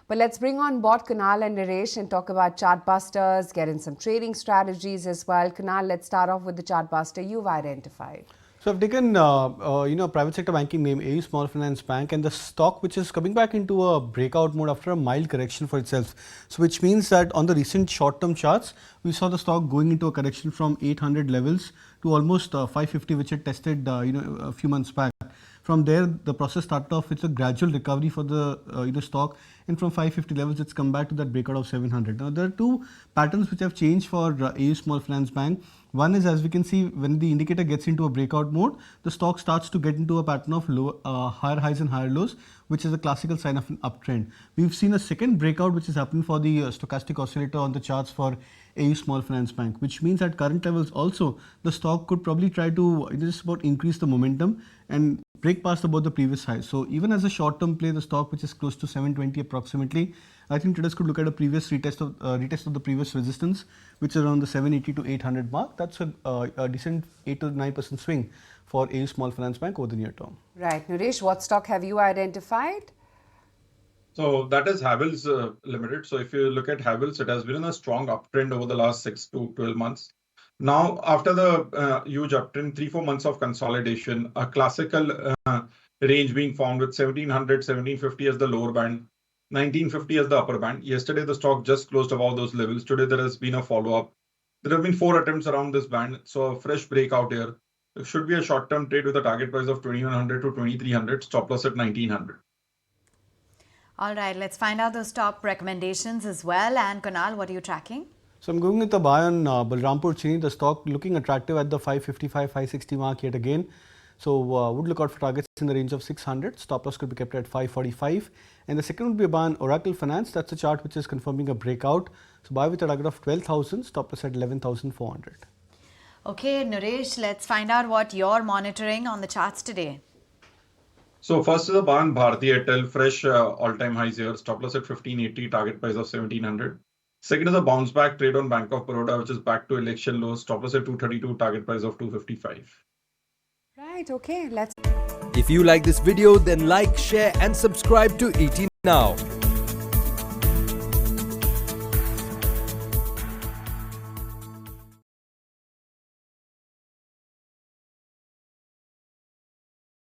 But let's bring on board Kunal and Nooresh and talk about Chartbusters, get in some trading strategies as well. Kunal, let's start off with the Chartbuster you've identified. So I've taken, private sector banking name AU Small Finance Bank, and the stock which is coming back into a breakout mode after a mild correction for itself. So which means that on the recent short-term charts, we saw the stock going into a correction from 800 levels to almost 550, which it tested, a few months back. From there, the process started off with a gradual recovery for the stock, and from 550 levels, it's come back to that breakout of 700. Now, there are two patterns which have changed for AU Small Finance Bank. One is, as we can see, when the indicator gets into a breakout mode, the stock starts to get into a pattern of higher highs and higher lows, which is a classical sign of an uptrend. We've seen a second breakout which has happened for the stochastic oscillator on the charts for AU Small Finance Bank, which means at current levels also, the stock could probably try to just about increase the momentum and break past about the previous high. So even as a short-term play, the stock which is close to 720 approximately, I think traders could look at a previous retest of the previous resistance, which is around the 780 to 800 mark. That's a decent 8 to 9% swing for AU Small Finance Bank over the near term. Right. Nooresh, what stock have you identified? So that is Havells Limited. So if you look at Havells, it has been in a strong uptrend over the last 6 to 12 months. Now, after the huge uptrend, 3-4 months of consolidation, a classical range being formed with 1700, 1750 as the lower band, 1950 as the upper band. Yesterday, the stock just closed above those levels. Today, there has been a follow-up. There have been 4 attempts around this band. So a fresh breakout here. It should be a short-term trade with a target price of 2100 to 2300, stop loss at 1900. All right, let's find out those top recommendations as well. And Kunal, what are you tracking? So I'm going with the buy on Balrampur Chini, the stock looking attractive at the 555, 560 mark yet again. So would look out for targets in the range of 600. Stop loss could be kept at 545. And the second would be a buy on Oracle Finance. That's a chart which is confirming a breakout. So buy with a target of 12,000. Stop loss at 11,400. Okay, Nooresh, let's find out what you're monitoring on the charts today. So first is a buy on Bharti Airtel, fresh all-time highs here. Stop loss at 1580, target price of 1700. Second is a bounce back trade on Bank of Baroda, which is back to election lows. Stop loss at 232, target price of 255. Right, okay, let's... If you like this video, then like, share and subscribe to ET Now.